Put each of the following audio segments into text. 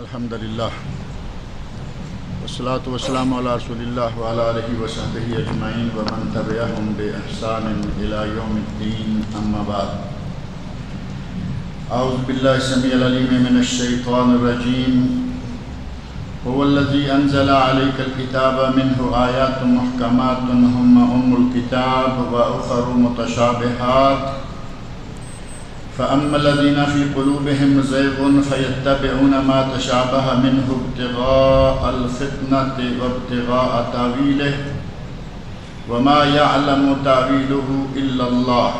الحمد للہ والصلاة والسلام علی رسول اللہ وعلی آلہ وصحبہ اجمعین ومن تبعہم بإحسان الی یوم الدین اما بعد اعوذ باللہ السمیع العلیم من الشیطان الرجیم هو الذی انزل علیک الکتاب منہ آیات محکمات ہن ام الکتاب واخر متشابہات فأما الذين في قلوبهم زيغ فيتبعون ما تشابه منه ابتغاء الفتنة وابتغاء تأويله وما يعلم تأويله إلا الله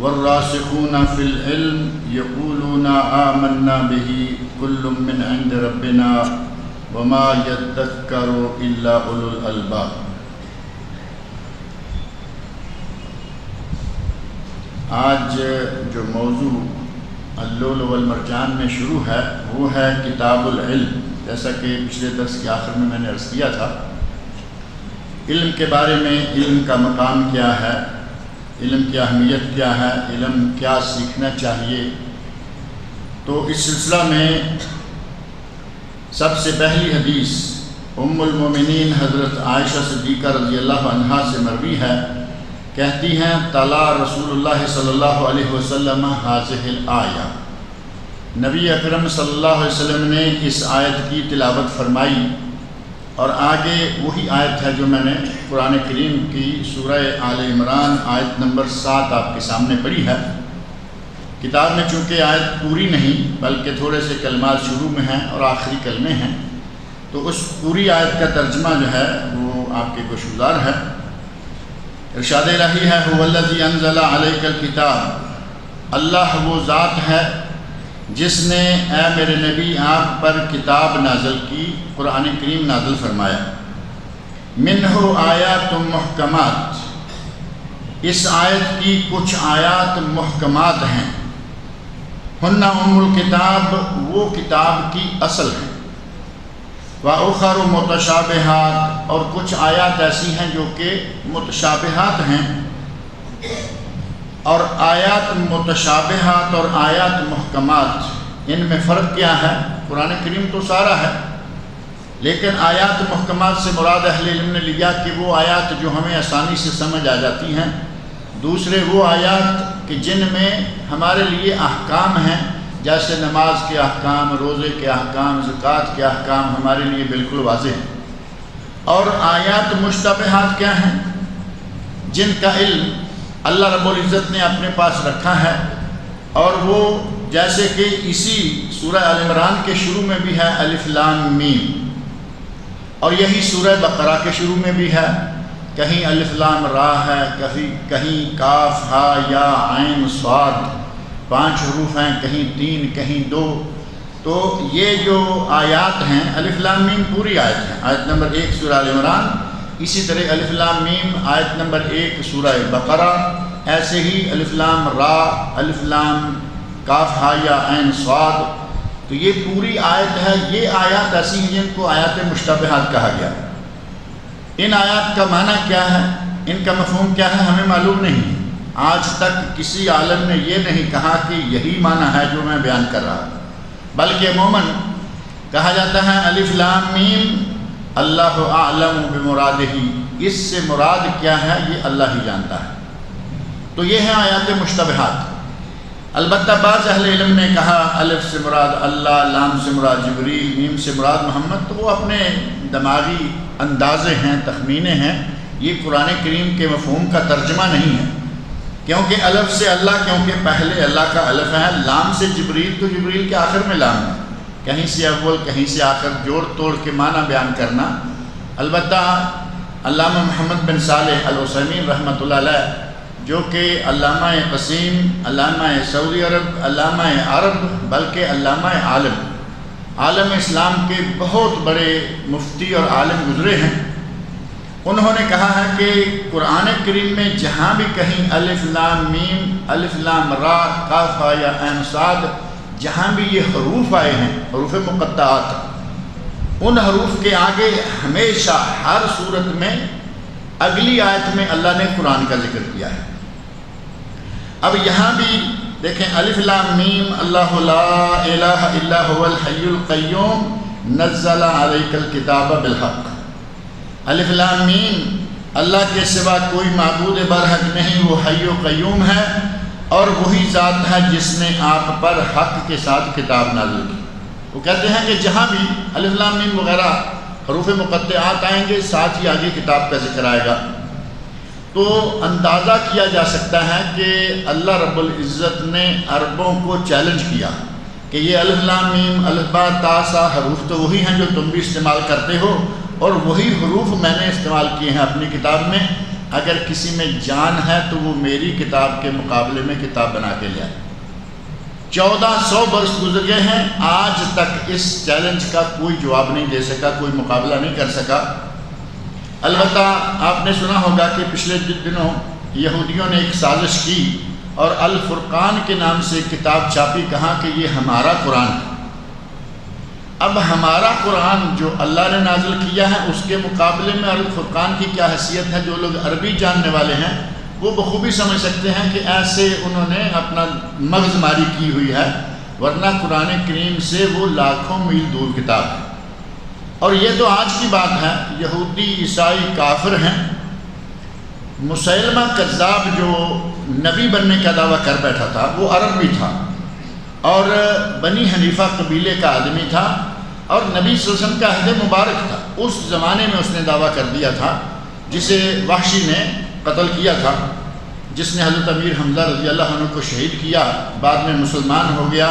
والراسخون في العلم يقولون آمنا به كل من عند ربنا وما يذكر إلا أولو الألباب۔ آج جو موضوع اللؤلؤ والمرجان میں شروع ہے وہ ہے کتاب العلم۔ جیسا کہ پچھلے درس کے آخر میں نے عرض کیا تھا، علم کے بارے میں، علم کا مقام کیا ہے، علم کی اہمیت کیا ہے، علم کیا سیکھنا چاہیے۔ تو اس سلسلہ میں سب سے پہلی حدیث ام المومنین حضرت عائشہ صدیقہ رضی اللہ عنہا سے مروی ہے، کہتی ہیں تلا رسول اللہ صلی اللہ علیہ وسلم ہذہ الآیہ، نبی اکرم صلی اللہ علیہ وسلم نے اس آیت کی تلاوت فرمائی۔ اور آگے وہی آیت ہے جو میں نے قرآن کریم کی سورہ آل عمران آیت نمبر 7 آپ کے سامنے پڑھی ہے۔ کتاب میں چونکہ آیت پوری نہیں بلکہ تھوڑے سے کلمات شروع میں ہیں اور آخری کلمے ہیں، تو اس پوری آیت کا ترجمہ جو ہے وہ آپ کے گوشگزار ہے۔ ارشاد الہی ہے هو الذی انزل علیک الکتاب، اللہ وہ ذات ہے جس نے اے میرے نبی آپ پر کتاب نازل کی، قرآن کریم نازل فرمایا۔ منہ آیات محکمات، اس آیت کی کچھ آیات محکمات ہیں، ہن ام الکتاب، وہ کتاب کی اصل ہیں، وَأُخَرُ مُتَشَابِهَاتٌ، اور کچھ آیات ایسی ہیں جو کہ متشابہات ہیں۔ اور آیات متشابہات اور آیات محکمات، ان میں فرق کیا ہے؟ قرآن کریم تو سارا ہے، لیکن آیات محکمات سے مراد اہل علم نے لیا کہ وہ آیات جو ہمیں آسانی سے سمجھ آ جاتی ہیں، دوسرے وہ آیات کہ جن میں ہمارے لیے احکام ہیں، جیسے نماز کے احکام، روزے کے احکام، زکوٰۃ کے احکام ہمارے لیے بالکل واضح ہیں۔ اور آیات مشتبہات کیا ہیں؟ جن کا علم اللہ رب العزت نے اپنے پاس رکھا ہے، اور وہ جیسے کہ اسی سورہ آل عمران کے شروع میں بھی ہے الف لام میم، اور یہی سورہ بقرہ کے شروع میں بھی ہے، کہیں الف لام را ہے، کہیں کاف ہا یا عین صاد، 5 حروف ہیں، کہیں 3 کہیں 2۔ تو یہ جو آیات ہیں الف لام میم پوری آیت ہیں، آیت نمبر 1 سورہ آل عمران، اسی طرح الف لام میم آیت نمبر 1 سورہ بقرہ، ایسے ہی الف لام را، الف لام کاف ہا یا عین صاد۔ تو یہ پوری آیت ہے۔ یہ آیات ایسی ہیں جن کو آیات مشتبہات کہا گیا۔ ان آیات کا معنی کیا ہے، ان کا مفہوم کیا ہے، ہمیں معلوم نہیں۔ آج تک کسی عالم نے یہ نہیں کہا کہ یہی معنی ہے جو میں بیان کر رہا ہوں، بلکہ عموماً کہا جاتا ہے الف لام میم اللہ اعلم بمرادہ، اس سے مراد کیا ہے یہ اللہ ہی جانتا ہے۔ تو یہ ہیں آیات مشتبہات۔ البتہ بعض اہل علم نے کہا الف سے مراد اللہ، لام سے مراد جبریل، میم سے مراد محمد، تو وہ اپنے دماغی اندازے ہیں، تخمینے ہیں، یہ قرآن کریم کے مفہوم کا ترجمہ نہیں ہے۔ کیونکہ الف سے اللہ، کیونکہ پہلے اللہ کا الف ہے، لام سے جبریل، تو جبریل کے آخر میں لام ہے، کہیں سے اول کہیں سے آخر جوڑ توڑ کے معنی بیان کرنا۔ البتہ علامہ محمد بن صالح العثیمین رحمۃ اللہ علیہ، جو کہ علامہ قسیم، علامہ سعودی عرب، علامہ عرب، بلکہ علامہ عالم اسلام کے بہت بڑے مفتی اور عالم گزرے ہیں، انہوں نے کہا ہے کہ قرآن کریم میں جہاں بھی کہیں الف لام میم، الف لام را، کاف ہا یا عین صاد، جہاں بھی یہ حروف آئے ہیں، حروف مقطعات، ان حروف کے آگے ہمیشہ ہر صورت میں اگلی آیت میں اللہ نے قرآن کا ذکر کیا ہے۔ اب یہاں بھی دیکھیں الف لام میم اللہ لا الہ الا هو الحی القیوم نزل علیک الکتاب بالحق۔ الف لام میم، اللہ کے سوا کوئی معبود برحق نہیں، وہ حی و قیوم ہے اور وہی ذات ہے جس نے آپ پر حق کے ساتھ کتاب نازل کی۔ وہ کہتے ہیں کہ جہاں بھی الف لام میم وغیرہ حروف مقطعات آئیں گے ساتھ ہی آگے کتاب کا ذکر آئے گا، تو اندازہ کیا جا سکتا ہے کہ اللہ رب العزت نے عربوں کو چیلنج کیا کہ یہ الف لام میم الف با تا سا حروف تو وہی ہیں جو تم بھی استعمال کرتے ہو، اور وہی حروف میں نے استعمال کیے ہیں اپنی کتاب میں، اگر کسی میں جان ہے تو وہ میری کتاب کے مقابلے میں کتاب بنا کے لے آئے۔ 1400 برس گزر گئے ہیں، آج تک اس چیلنج کا کوئی جواب نہیں دے سکا، کوئی مقابلہ نہیں کر سکا۔ البتہ آپ نے سنا ہوگا کہ پچھلے دنوں یہودیوں نے ایک سازش کی اور الفرقان کے نام سے کتاب چھاپی، کہا کہ یہ ہمارا قرآن ہے۔ اب ہمارا قرآن جو اللہ نے نازل کیا ہے اس کے مقابلے میں الفرقان کی کیا حیثیت ہے؟ جو لوگ عربی جاننے والے ہیں وہ بخوبی سمجھ سکتے ہیں کہ ایسے انہوں نے اپنا مغز ماری کی ہوئی ہے، ورنہ قرآن کریم سے وہ لاکھوں میل دور کتاب ہے۔ اور یہ تو آج کی بات ہے، یہودی عیسائی کافر ہیں۔ مسیلمہ کذاب جو نبی بننے کا دعویٰ کر بیٹھا تھا وہ عربی تھا اور بنی حنیفہ قبیلے کا آدمی تھا اور نبی صلی اللہ علیہ وسلم کا عہد مبارک تھا۔ اس زمانے میں اس نے دعویٰ کر دیا تھا، جسے وحشی نے قتل کیا تھا، جس نے حضرت امیر حمزہ رضی اللہ عنہ کو شہید کیا، بعد میں مسلمان ہو گیا،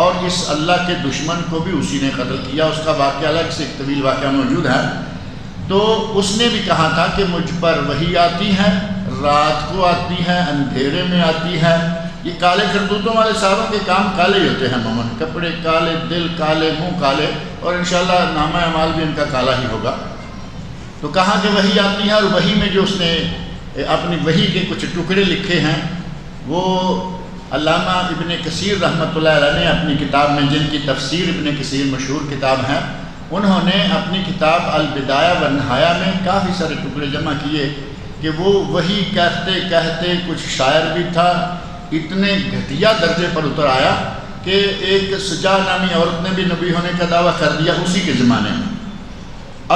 اور اس اللہ کے دشمن کو بھی اسی نے قتل کیا۔ اس کا واقعہ الگ سے ایک طویل واقعہ موجود ہے۔ تو اس نے بھی کہا تھا کہ مجھ پر وحی آتی ہے، رات کو آتی ہے، اندھیرے میں آتی ہے۔ یہ کالے کرتوتوں والے صاحبوں کے کام کالے ہی ہوتے ہیں عموماً، کپڑے کالے، دل کالے، منہ کالے، اور انشاءاللہ نامہ اعمال بھی ان کا کالا ہی ہوگا۔ تو کہا کہ وحی آتی ہے، اور وحی میں جو اس نے اپنی وحی کے کچھ ٹکڑے لکھے ہیں وہ علامہ ابن کثیر رحمۃ اللہ علیہ نے اپنی کتاب میں، جن کی تفسیر ابن کثیر مشہور کتاب ہے، انہوں نے اپنی کتاب البدایہ والنہایہ میں کافی سارے ٹکڑے جمع کیے کہ وہ وحی کہتے کہتے کچھ شاعر بھی تھا، اتنے گھٹیا درجے پر اتر آیا کہ ایک سجا نامی عورت نے بھی نبی ہونے کا دعویٰ کر دیا اسی کے زمانے میں۔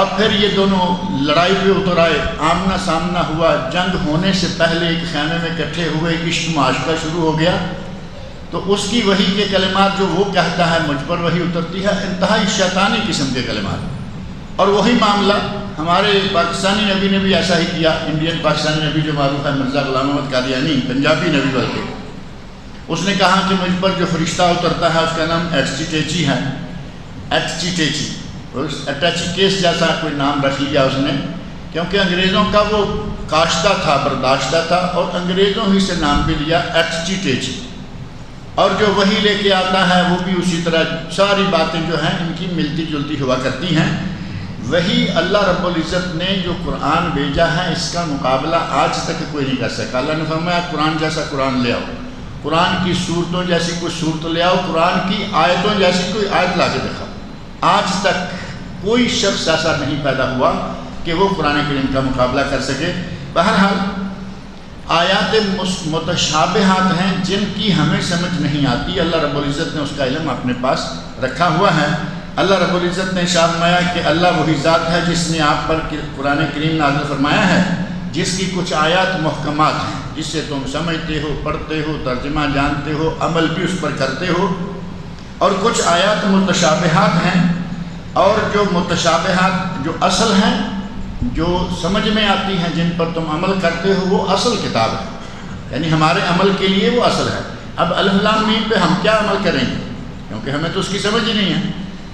اب پھر یہ دونوں لڑائی پہ اتر آئے، آمنا سامنا ہوا، جنگ ہونے سے پہلے ایک خیمے میں اکٹھے ہوئے، عشق معاشقہ شروع ہو گیا۔ تو اس کی وحی کے کلمات جو وہ کہتا ہے مجھ پر وحی اترتی ہے، انتہائی شیطانی قسم کے کلمات۔ اور وہی معاملہ ہمارے پاکستانی نبی نے بھی ایسا ہی کیا۔ انڈین پاکستانی نبی جو معروف ہے مرزا غلام احمد قادیانی، پنجابی نبی بلکہ، اس نے کہا کہ مجھ پر جو فرشتہ اترتا ہے اس کا نام ایچ ٹیچی ہے، ایچ ٹیچی، اٹیچی کیس جیسا کوئی نام رکھ لیا اس نے، کیونکہ انگریزوں کا وہ کاشتہ تھا، برداشتہ تھا، اور انگریزوں ہی سے نام بھی لیا ایچ ٹیچی۔ اور جو وہی لے کے آتا ہے وہ بھی اسی طرح، ساری باتیں جو ہیں ان کی ملتی جلتی ہوا کرتی ہیں۔ وہی اللہ رب العزت نے جو قرآن بھیجا ہے اس کا مقابلہ آج تک کوئی نہیں کر سکا۔ اللہ نے فرمایا قرآن جیسا قرآن لے آؤ، قرآن کی صورتوں جیسی کوئی صورت لے آؤ، قرآن کی آیتوں جیسی کوئی آیت لا کے دکھاؤ۔ آج تک کوئی شخص ایسا نہیں پیدا ہوا کہ وہ قرآن کریم کا مقابلہ کر سکے۔ بہرحال آیات متشابہات ہیں جن کی ہمیں سمجھ نہیں آتی، اللہ رب العزت نے اس کا علم اپنے پاس رکھا ہوا ہے۔ اللہ رب العزت نے ارشاد فرمایا کہ اللہ وہی ذات ہے جس نے آپ پر قرآن کریم نازل فرمایا ہے، جس کی کچھ آیات محکمات ہیں، جس سے تم سمجھتے ہو، پڑھتے ہو، ترجمہ جانتے ہو، عمل بھی اس پر کرتے ہو، اور کچھ آیات متشابہات ہیں، اور جو متشابہات جو اصل ہیں، جو سمجھ میں آتی ہیں، جن پر تم عمل کرتے ہو، وہ اصل کتاب ہے، یعنی ہمارے عمل کے لیے وہ اصل ہے۔ اب الف لام میم پہ ہم کیا عمل کریں گے، کیونکہ ہمیں تو اس کی سمجھ ہی نہیں ہے۔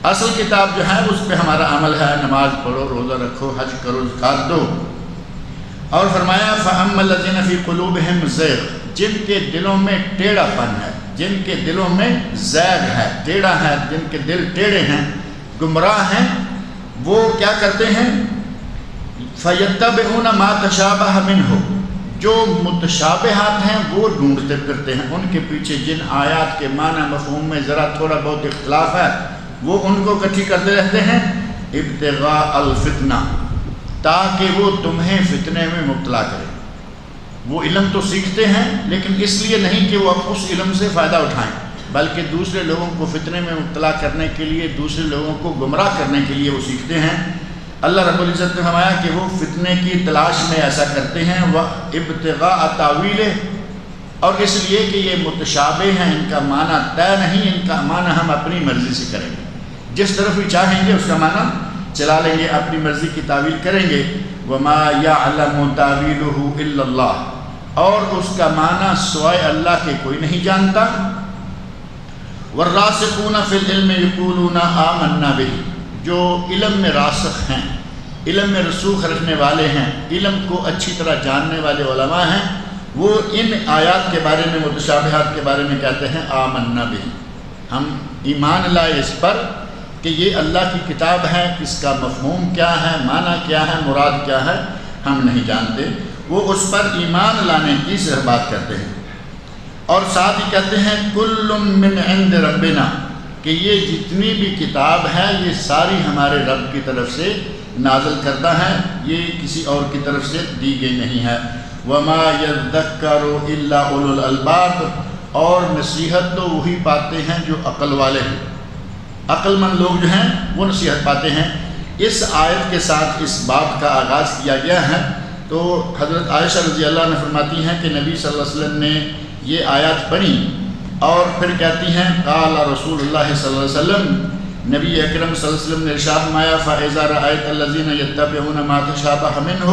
اصل کتاب جو ہے اس پہ ہمارا عمل ہے، نماز پڑھو، روزہ رکھو، حج کرو، زکات دو۔ اور فرمایا فَأَمَّا الَّذِينَ فِي قُلُوبِهِمْ زَيْغٌ، جن کے دلوں میں ٹیڑھا پن ہے، جن کے دلوں میں زیغ ہے، ٹیڑھا ہے، جن کے دل ٹیڑھے ہیں، گمراہ ہیں، وہ کیا کرتے ہیں؟ فَيَتَّبِعُونَ مَا تَشَابَهَ مِنْهُ، جو متشابہات ہیں وہ ڈھونڈتے پھرتے ہیں، ان کے پیچھے جن آیات کے معنی مفہوم میں ذرا تھوڑا بہت اختلاف ہے وہ ان کو اکٹھی کرتے رہتے ہیں، ابتغاء الفتنہ، تاکہ وہ تمہیں فتنے میں مبتلا کرے۔ وہ علم تو سیکھتے ہیں لیکن اس لیے نہیں کہ وہ اس علم سے فائدہ اٹھائیں، بلکہ دوسرے لوگوں کو فتنے میں مبتلا کرنے کے لیے، دوسرے لوگوں کو گمراہ کرنے کے لیے وہ سیکھتے ہیں۔ اللہ رب العزت نے فرمایا کہ وہ فتنے کی تلاش میں ایسا کرتے ہیں، وَابْتِغَاءَ تَأْوِيلِهِ، اور اس لیے کہ یہ متشابہ ہیں، ان کا معنی طے نہیں، ان کا معنی ہم اپنی مرضی سے کریں گے، جس طرف بھی چاہیں گے اس کا معنی چلا لیں گے، اپنی مرضی کی تعویل کریں گے۔ وَمَا يَعْلَمُ تَأْوِيلَهُ إِلَّا اللَّهُ، اور اس کا معنی سوائے اللہ کے کوئی نہیں جانتا۔ وَالرَّاسِخُونَ فِي الْعِلْمِ يَقُولُونَ آمَنَّا بِهِ، جو علم میں راسخ ہیں، علم میں رسوخ رکھنے والے ہیں، علم کو اچھی طرح جاننے والے علماء ہیں، وہ ان آیات کے بارے میں، متشابہات کے بارے میں کہتے ہیں آمنا بہ، ہم ایمان لائے اس پر کہ یہ اللہ کی کتاب ہے، اس کا مفہوم کیا ہے، معنی کیا ہے، مراد کیا ہے، ہم نہیں جانتے، وہ اس پر ایمان لانے کی صرف بات کرتے ہیں۔ اور ساتھ ہی کہتے ہیں کل من عند ربنا، کہ یہ جتنی بھی کتاب ہے یہ ساری ہمارے رب کی طرف سے نازل کردہ ہے، یہ کسی اور کی طرف سے دی گئی نہیں ہے۔ وما یذکر الا اولو الالباب، اور نصیحت تو وہی پاتے ہیں جو عقل والے ہیں، عقل مند لوگ جو ہیں وہ نصیحت پاتے ہیں۔ اس آیت کے ساتھ اس باب کا آغاز کیا گیا ہے۔ تو حضرت عائشہ رضی اللہ عنہ فرماتی ہیں کہ نبی صلی اللہ علیہ وسلم نے یہ آیات پڑھی اور پھر کہتی ہیں قال رسول اللہ صلی اللہ علیہ وسلم، نبی اکرم صلی اللہ علیہ وسلم نے ارشاد فرمایا فَإِذَا رَأَيْتَ الَّذِينَ يَتَّبِعُونَ مَا تَشَابَهَ مِنْهُ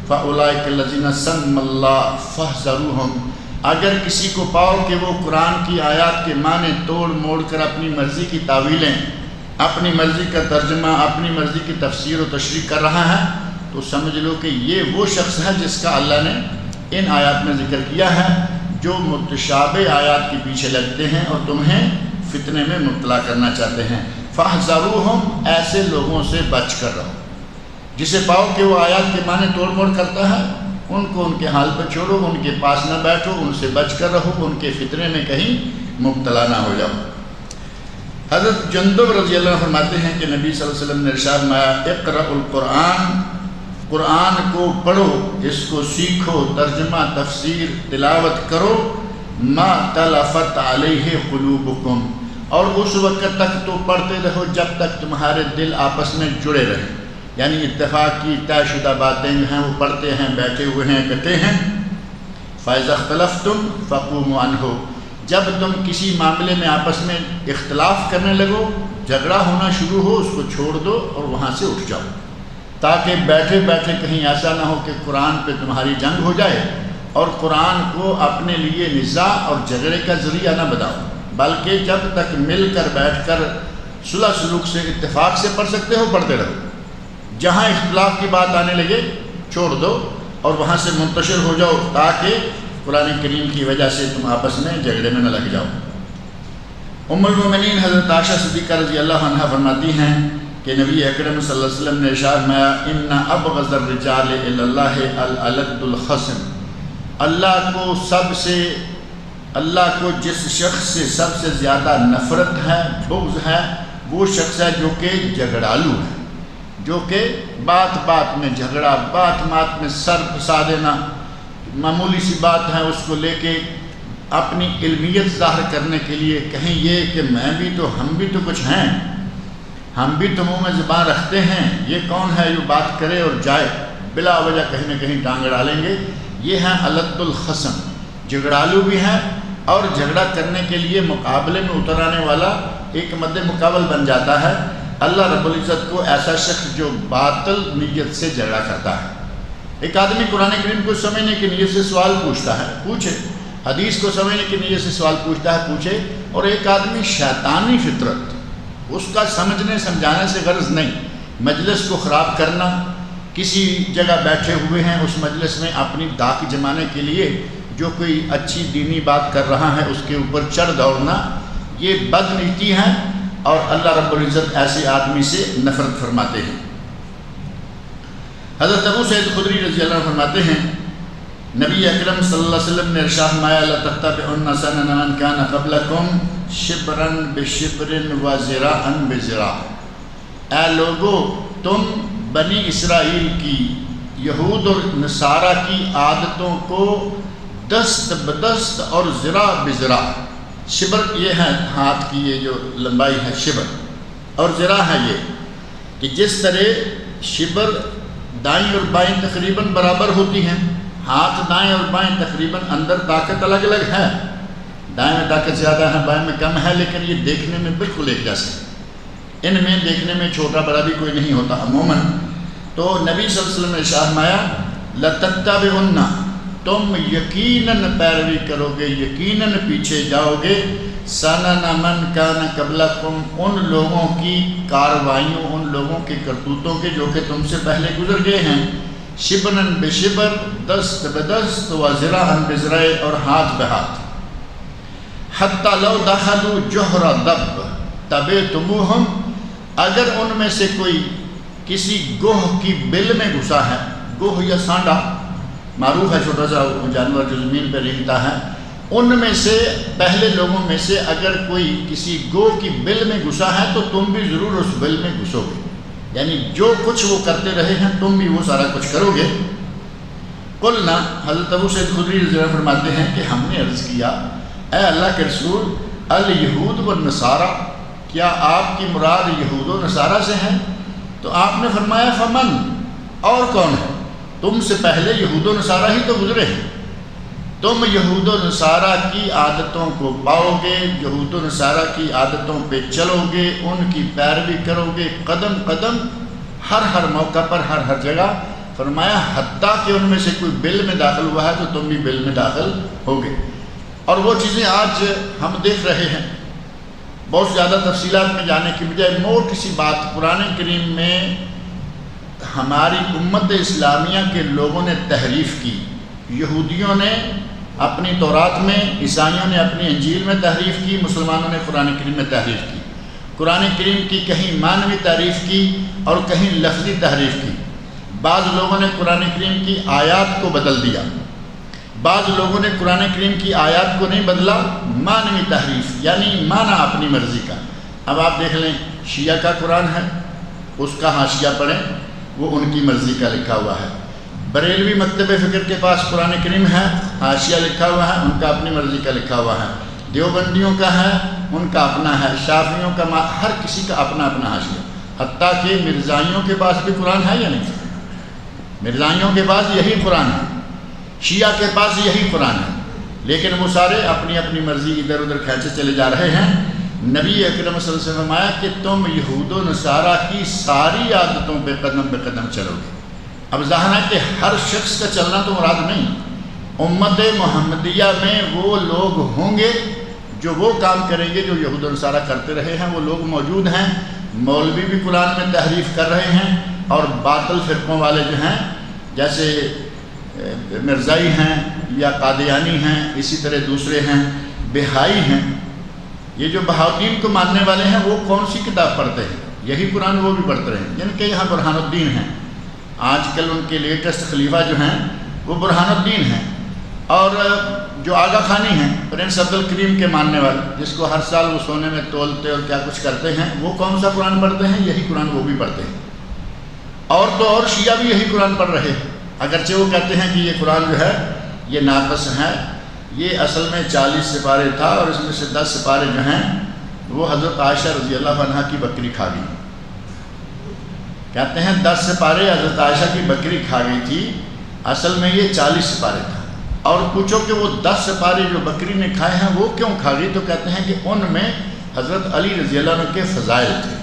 فَأُولَٰئِكَ الَّذِينَ سَمَّ اللَّهُ فَاحْذَرُوهُمْ، اگر کسی کو پاؤ کہ وہ قرآن کی آیات کے معنی توڑ موڑ کر اپنی مرضی کی تعویلیں، اپنی مرضی کا ترجمہ، اپنی مرضی کی تفسیر و تشریح کر رہا ہے، تو سمجھ لو کہ یہ وہ شخص ہے جس کا اللہ نے ان آیات میں ذکر کیا ہے، جو متشابہ آیات کے پیچھے لگتے ہیں اور تمہیں فتنے میں مبتلا کرنا چاہتے ہیں۔ فَاحْذَرُوهُمْ، ایسے لوگوں سے بچ کر رہو، جسے پاؤ کہ وہ آیات کے معنی توڑ موڑ کرتا ہے، ان کو ان کے حال پر چھوڑو، ان کے پاس نہ بیٹھو، ان سے بچ کر رہو، ان کے فتنے میں کہیں مبتلا نہ ہو جاؤ۔ حضرت جندب رضی اللہ عنہ فرماتے ہیں کہ نبی صلی اللہ علیہ وسلم نے ارشاد فرمایا اقرأوا القرآن، قرآن کو پڑھو، اس کو سیکھو، ترجمہ تفسیر تلاوت کرو، ما تلفت علیہ قلوبکم، اور اس وقت تک تو پڑھتے رہو جب تک تمہارے دل آپس میں جڑے رہیں، یعنی اتفاق کی طے شدہ باتیں ہیں وہ پڑھتے ہیں، بیٹھے ہوئے ہیں، اکٹھے ہیں۔ فَإِذَا اخْتَلَفْتُمْ فَقُومُوا عَنْهُ، جب تم کسی معاملے میں آپس میں اختلاف کرنے لگو، جھگڑا ہونا شروع ہو، اس کو چھوڑ دو اور وہاں سے اٹھ جاؤ، تاکہ بیٹھے بیٹھے کہیں ایسا نہ ہو کہ قرآن پہ تمہاری جنگ ہو جائے، اور قرآن کو اپنے لیے نزاع اور جھگڑے کا ذریعہ نہ بناؤ، بلکہ جب تک مل کر بیٹھ کر صلح سلوک سے اتفاق سے پڑھ سکتے ہو پڑھتے رہو، جہاں اختلاف کی بات آنے لگے چھوڑ دو اور وہاں سے منتشر ہو جاؤ، تاکہ قرآن کریم کی وجہ سے تم آپس میں جھگڑے میں نہ لگ جاؤ۔ ام المومنین حضرت عائشہ صدیقہ رضی اللہ عنہا فرماتی ہیں کہ نبی اکرم صلی اللہ علیہ وسلم نے ارشاد فرمایا ان ابغض الرجال الی اللہ الالد الخصم، اللہ کو جس شخص سے سب سے زیادہ نفرت ہے، بغض ہے، وہ شخص ہے جو کہ جھگڑالو ہے، جو کہ بات بات میں جھگڑا، بات بات میں سر پھسا دینا، معمولی سی بات ہے اس کو لے کے اپنی علمیت ظاہر کرنے کے لیے کہیں یہ کہ میں بھی تو، ہم بھی تو کچھ ہیں، ہم بھی تو منہ میں زبان رکھتے ہیں، یہ کون ہے جو بات کرے اور جائے، بلا وجہ کہیں نہ کہیں ٹانگ ڈالیں گے، یہ ہیں الد الخصم، جھگڑالو بھی ہیں، اور جھگڑا کرنے کے لیے مقابلے میں اتر آنے والا ایک مد مقابل بن جاتا ہے۔ اللہ رب العزت کو ایسا شخص جو باطل نیت سے جھگڑا کرتا ہے، ایک آدمی قرآن کریم کو سمجھنے کی نیت سے سوال پوچھتا ہے، پوچھے، حدیث کو سمجھنے کی نیت سے سوال پوچھتا ہے، پوچھے، اور ایک آدمی شیطانی فطرت، اس کا سمجھنے سمجھانے سے غرض نہیں، مجلس کو خراب کرنا، کسی جگہ بیٹھے ہوئے ہیں اس مجلس میں اپنی داغ جمانے کے لیے جو کوئی اچھی دینی بات کر رہا ہے اس کے اوپر چڑھ دوڑنا، یہ بد نیتی ہے، اور اللہ رب العزت ایسے آدمی سے نفرت فرماتے ہیں۔ حضرت ابو سعید خدری رضی اللہ عنہ فرماتے ہیں نبی اکرم صلی اللہ علیہ وسلم نے ارشاد فرمایا لَتَتَّبِعُنَّ سَنَنَ مَنْ كَانَ قَبْلَكُمْ شِبْرًا بِشِبْرٍ وَذِرَاعًا بِذِرَاع، اے لوگو تم بنی اسرائیل کی یہود اور نصارہ کی عادتوں کو دست بدست اور ذرا بذرا، شبر یہ ہے ہاتھ کی یہ جو لمبائی ہے شبر، اور ذرا ہے یہ کہ جس طرح شبر دائیں اور بائیں تقریباً برابر ہوتی ہیں، ہاتھ دائیں اور بائیں تقریباً اندر طاقت الگ الگ ہے، دائیں میں طاقت زیادہ ہے بائیں میں کم ہے، لیکن یہ دیکھنے میں بالکل ایک جیسے، ان میں دیکھنے میں چھوٹا بڑا بھی کوئی نہیں ہوتا عموماً۔ تو نبی صلی اللہ علیہ وسلم نے ارشاد فرمایا لَتَتَّبِعُنَّ، تم یقیناً پیروی کرو گے، یقیناً پیچھے جاؤ گے، سَنَنَ مَنْ كَانَ قَبْلَكُمْ، ان لوگوں کی کارروائیوں، ان لوگوں کے کرتوتوں کے جو کہ تم سے پہلے گزر گئے ہیں، شبراً بشبر، دست بدست، وذراعاً بذراع، اور ہاتھ بہاتھ، حتیٰ لو دخلوا جحر دب تبعتموہم، اگر ان میں سے کوئی کسی گوہ کی بل میں گھسا ہے، گوہ یا سانڈا معروف ہے چھوٹا سا جانور جو زمین پہ رینگتا ہے، ان میں سے پہلے لوگوں میں سے اگر کوئی کسی گوہ کی بل میں گھسا ہے تو تم بھی ضرور اس بل میں گھسو گے، یعنی جو کچھ وہ کرتے رہے ہیں تم بھی وہ سارا کچھ کرو گے۔ قلنا، حضرت ابو سعید خدری رضی اللہ عنہ فرماتے ہیں کہ ہم نے عرض کیا اے اللہ کے رسول، الیہود والنصارہ، کیا آپ کی مراد یہود و نصارہ سے ہے؟ تو آپ نے فرمایا فمن، اور کون ہے؟ تم سے پہلے یہود و نصارہ ہی تو گزرے ہیں، تم یہود و نصارہ کی عادتوں کو پاؤ گے، یہود و نصارہ کی عادتوں پہ چلو گے، ان کی پیروی کرو گے قدم قدم، ہر موقع پر، ہر جگہ۔ فرمایا حتیٰ کہ ان میں سے کوئی بل میں داخل ہوا ہے تو تم بھی بل میں داخل ہوگے۔ اور وہ چیزیں آج ہم دیکھ رہے ہیں، بہت زیادہ تفصیلات میں جانے کی بجائے موٹی سی بات، قرآن کریم میں ہماری امت اسلامیہ کے لوگوں نے تحریف کی، یہودیوں نے اپنی تورات میں، عیسائیوں نے اپنی انجیل میں تحریف کی، مسلمانوں نے قرآن کریم میں تحریف کی، قرآن کریم کی کہیں معنوی تعریف کی اور کہیں لفظی تحریف کی، بعض لوگوں نے قرآن کریم کی آیات کو بدل دیا، بعض لوگوں نے قرآن کریم کی آیات کو نہیں بدلا، معنوی تحریف یعنی معنی اپنی مرضی کا۔ اب آپ دیکھ لیں شیعہ کا قرآن ہے، اس کا حاشیہ پڑھیں، وہ ان کی مرضی کا لکھا ہوا ہے۔ بریلوی مکتب فکر کے پاس قرآن کریم ہے، حاشیہ لکھا ہوا ہے، ان کا اپنی مرضی کا لکھا ہوا ہے۔ دیوبندیوں کا ہے، ان کا اپنا ہے، شافعیوں کا، ہر کسی کا اپنا اپنا حاشیہ، حتیٰ کہ مرزائیوں کے پاس بھی قرآن ہے یا نہیں؟ مرزائیوں کے پاس یہی قرآن ہے، شیعہ کے پاس یہی قرآن ہے، لیکن وہ سارے اپنی اپنی مرضی ادھر ادھر کھینچے چلے جا رہے ہیں۔ نبی اکرم صلی اللہ علیہ وسلم نے فرمایا کہ تم یہود و نصارہ کی ساری عادتوں پہ قدم چلو گے۔ اب ظاہر ہے کہ ہر شخص کا چلنا تو مراد نہیں، امت محمدیہ میں وہ لوگ ہوں گے جو وہ کام کریں گے جو یہود و نصارہ کرتے رہے ہیں، وہ لوگ موجود ہیں۔ مولوی بھی قرآن میں تحریف کر رہے ہیں، اور باطل فرقوں والے جو ہیں جیسے مرزائی ہیں یا قادیانی ہیں، اسی طرح دوسرے ہیں بہائی ہیں، یہ جو بہاؤدین کو ماننے والے ہیں وہ کون سی کتاب پڑھتے ہیں؟ یہی قرآن وہ بھی پڑھتے رہے ہیں، جن کے یہاں برہان الدین ہیں، آج کل ان کے لیٹسٹ خلیفہ جو ہیں وہ برہان الدین ہیں، اور جو آغا خانی ہیں پرنس عبد الکریم کے ماننے والے، جس کو ہر سال وہ سونے میں تولتے اور کیا کچھ کرتے ہیں، وہ کون سا قرآن پڑھتے ہیں؟ یہی قرآن وہ بھی پڑھتے ہیں۔ اور تو اور شیعہ بھی یہی قرآن پڑھ رہے ہیں، اگرچہ وہ کہتے ہیں کہ یہ قرآن جو ہے یہ ناقص ہے، یہ اصل میں 40 سپارے تھا، اور اس میں سے 10 سپارے جو ہیں وہ حضرت عائشہ رضی اللہ عنہا کی بکری کھا گئی۔ کہتے ہیں 10 سپارے حضرت عائشہ کی بکری کھا گئی تھی، اصل میں یہ 40 سپارے تھا۔ اور پوچھو کہ وہ 10 سپارے جو بکری نے کھائے ہیں وہ کیوں کھا گئی؟ تو کہتے ہیں کہ ان میں حضرت علی رضی اللہ عنہ کے فضائل تھے۔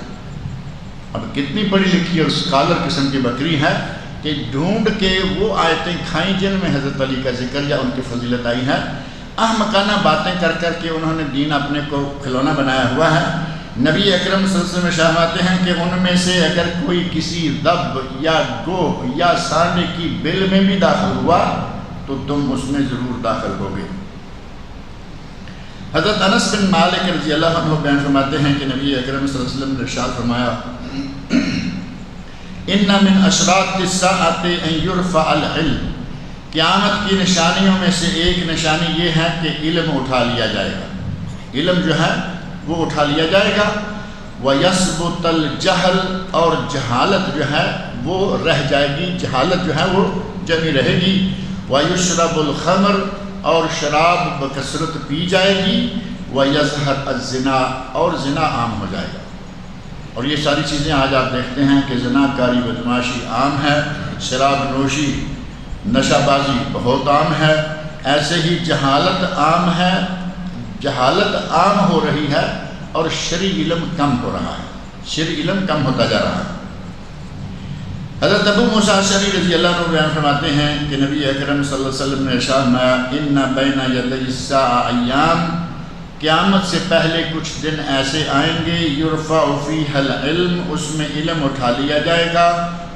اب کتنی پڑھی لکھی اور اسکالر قسم کی بکری ہے کہ ڈھونڈ کے وہ آیتیں کھائیں جن میں حضرت علی کا ذکر یا ان کی فضیلت آئی ہے۔ احمقانہ باتیں کر کر کے انہوں نے دین اپنے کو کھلونا بنایا ہوا ہے۔ نبی اکرم صلی اللہ علیہ وسلم فرماتے ہیں کہ ان میں سے اگر کوئی کسی دب یا گوہ یا سانڈے کی بل میں بھی داخل ہوا تو تم اس میں ضرور داخل ہوگے۔ حضرت انس بن مالک رضی اللہ عنہ بیان فرماتے ہیں کہ نبی اکرم صلی اللہ علیہ وسلم نے ارشاد فرمایا ان من اشراط الساعۃ ان یرفع العلم، قیامت کی نشانیوں میں سے ایک نشانی یہ ہے کہ علم اٹھا لیا جائے گا، علم جو ہے وہ اٹھا لیا جائے گا۔ وَيَثْبُتَ الْجَهْلُ، اور جہالت جو ہے وہ رہ جائے گی، جہالت جو ہے وہ جمی رہے گی۔ وَيُشْرَبُ الْخَمْرُ، اور شراب بکثرت پی جائے گی۔ وَيَظْهَرُ الزِّنَا، اور زنا عام ہو جائے گا۔ اور یہ ساری چیزیں آج آپ دیکھتے ہیں کہ زنا کاری بدماشی عام ہے، شراب نوشی نشہ بازی بہت عام ہے، ایسے ہی جہالت عام ہے، جہالت عام ہو رہی ہے، اور شرعی علم کم ہو رہا ہے، شرعی علم کم ہوتا جا رہا ہے۔ حضرت ابو موسیٰ اشعری رضی اللہ عنہ بیان فرماتے ہیں کہ نبی اکرم صلی اللہ علیہ وسلم نے ارشاد فرمایا ان بین یدی الساعۃ ایام، قیامت سے پہلے کچھ دن ایسے آئیں گے یرفع فیہا العلم، اس میں علم اٹھا لیا جائے گا،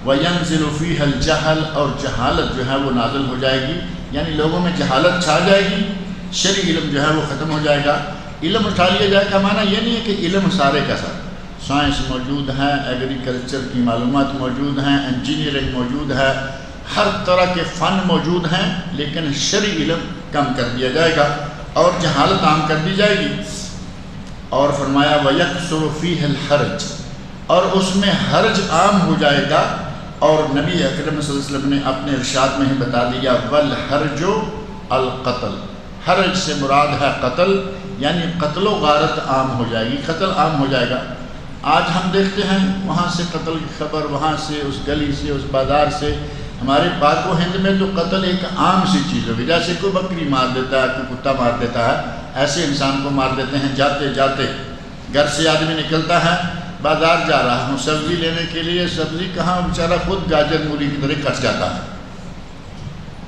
وینزل فیہا الجہل، اور جہالت جو ہے وہ نازل ہو جائے گی، یعنی لوگوں میں جہالت چھا جائے گی، شرعی علم جو ہے وہ ختم ہو جائے گا۔ علم اٹھا لیا جائے کا معنی یہ نہیں ہے کہ علم سارے کا سارا، سائنس موجود ہے، ایگریکلچر کی معلومات موجود ہیں، انجینئرنگ موجود ہے، ہر طرح کے فن موجود ہیں، لیکن شرعی علم کم کر دیا جائے گا اور جہالت عام کر دی جائے گی۔ اور فرمایا وَيَكْثُرُ فِيهِ الْحَرْجُ، اور اس میں حرج عام ہو جائے گا۔ اور نبی اکرم صلی اللہ علیہ وسلم نے اپنے ارشاد میں ہی بتا دیا وَالْحَرْجُ الْقَتْلُ، حرج سے مراد ہے قتل، یعنی قتل و غارت عام ہو جائے گی، قتل عام ہو جائے گا۔ آج ہم دیکھتے ہیں وہاں سے قتل کی خبر، وہاں سے، اس گلی سے، اس بازار سے۔ ہمارے پاک و ہند میں تو قتل ایک عام سی چیز ہوگی، جیسے کوئی بکری مار دیتا ہے، کوئی کتا مار دیتا ہے، ایسے انسان کو مار دیتے ہیں۔ جاتے جاتے گھر سے آدمی نکلتا ہے، بازار جا رہا ہوں سبزی لینے کے لیے، سبزی کہاں، بیچارہ خود گاجر مولی کی طرح کٹ جاتا ہے۔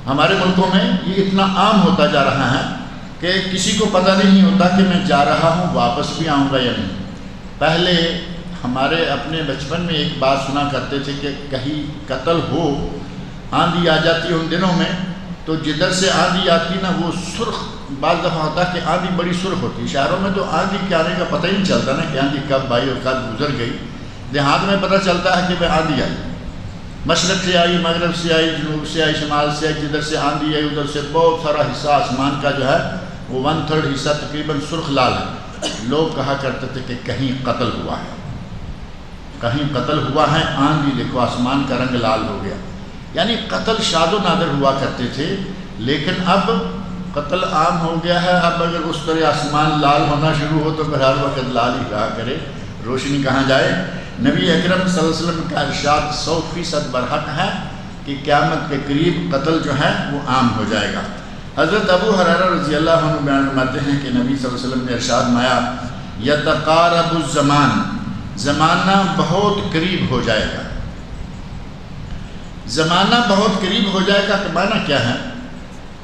ہمارے ملکوں میں یہ اتنا عام ہوتا جا رہا ہے کہ کسی کو پتہ نہیں ہوتا کہ میں جا رہا ہوں واپس بھی آؤں گا یا نہیں۔ پہلے ہمارے اپنے بچپن میں ایک بات سنا کرتے تھے کہ کہیں قتل ہو، آندھی آ جاتی ان دنوں میں، تو جدھر سے آندھی آتی نا وہ سرخ، بعض دفعہ ہوتا کہ آندھی بڑی سرخ ہوتی، شہروں میں تو آندھی کے آنے کا پتہ ہی نہیں چلتا نا کہ آندھی کب آئی اور کب گزر گئی، دیہات میں پتہ چلتا ہے کہ وہ آندھی آئی، مشرق سے آئی، مغرب سے آئی، جنوب سے آئی، شمال سے آئی، جدھر سے آندھی آئی ادھر سے بہت سارا حصہ آسمان کا جو ہے وہ 1/3 حصہ تقریباً سرخ لال ہے۔ لوگ کہا کرتے تھے کہ کہیں قتل ہوا ہے، کہیں قتل ہوا ہے، آندھی دیکھو آسمان کا رنگ لال ہو گیا، یعنی قتل شاد و نادر ہوا کرتے تھے۔ لیکن اب قتل عام ہو گیا ہے، اب اگر اس طرح آسمان لال ہونا شروع ہو تو پھر ہر وقت لال ہی رہا کرے، روشنی کہاں جائے۔ نبی اکرم صلی اللہ علیہ وسلم کا ارشاد 100% برحق ہے کہ قیامت کے قریب قتل جو ہے وہ عام ہو جائے گا۔ حضرت ابو ہریرہ رضی اللہ عنہ بیان فرماتے ہیں کہ نبی صلی اللہ علیہ وسلم نے ارشاد فرمایا یتقارب الزمان، زمانہ بہت قریب ہو جائے گا۔ زمانہ بہت قریب ہو جائے گا کا معنی کیا ہے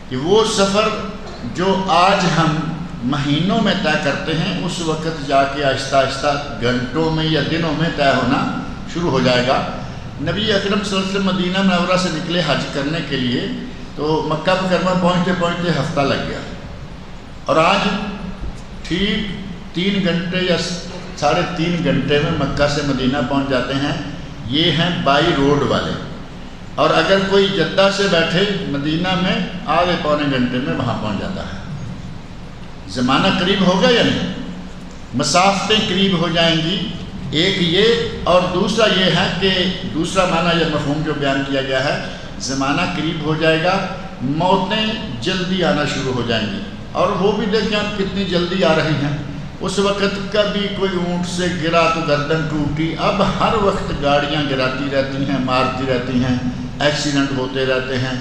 کہ وہ سفر جو آج ہم مہینوں میں طے کرتے ہیں اس وقت جا کے آہستہ آہستہ گھنٹوں میں یا دنوں میں طے ہونا شروع ہو جائے گا۔ نبی اکرم صلی اللہ علیہ وسلم مدینہ منورہ سے نکلے حج کرنے کے لیے تو مکہ مکرمہ پہنچتے پہنچتے ہفتہ لگ گیا، اور آج ٹھیک 3 گھنٹے یا 3.5 گھنٹے میں مکہ سے مدینہ پہنچ جاتے ہیں۔ یہ ہیں بائی روڈ والے، اور اگر کوئی جدہ سے بیٹھے مدینہ میں آدھے پونے گھنٹے میں وہاں پہنچ جاتا ہے۔ زمانہ قریب ہوگا یا نہیں؟ مسافتیں قریب ہو جائیں گی، ایک یہ، اور دوسرا یہ ہے کہ دوسرا معنی یا مفہوم جو بیان کیا گیا ہے، زمانہ قریب ہو جائے گا، موتیں جلدی آنا شروع ہو جائیں گی، اور وہ بھی دیکھیں آپ کتنی جلدی آ رہی ہیں۔ اس وقت کبھی کوئی اونٹ سے گرا تو گردن ٹوٹی، اب ہر وقت گاڑیاں گراتی رہتی ہیں، مارتی رہتی ہیں، ایکسیڈنٹ ہوتے رہتے ہیں۔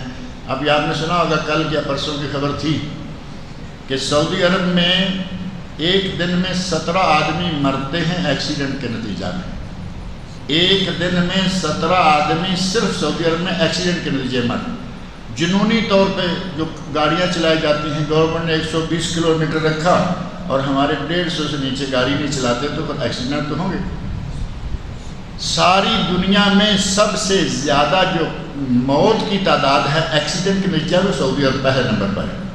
ابھی آپ نے سنا ہوگا کل یا پرسوں کی خبر تھی کہ سعودی عرب میں ایک دن میں 17 آدمی مرتے ہیں ایکسیڈنٹ کے نتیجہ میں۔ ایک دن میں 17 آدمی صرف سعودی عرب میں ایکسیڈنٹ کے نتیجے مرتے۔ جنونی طور پہ جو گاڑیاں چلائی جاتی ہیں، گورنمنٹ نے 120 کلومیٹر رکھا اور ہمارے 150 سے نیچے گاڑی نہیں چلاتے تو پھر ایکسیڈنٹ تو ہوں گے۔ ساری دنیا میں سب سے زیادہ جو موت کی تعداد ہے ایکسیڈنٹ کے نتیجے میں سعودی عرب پہلے نمبر پر ہے۔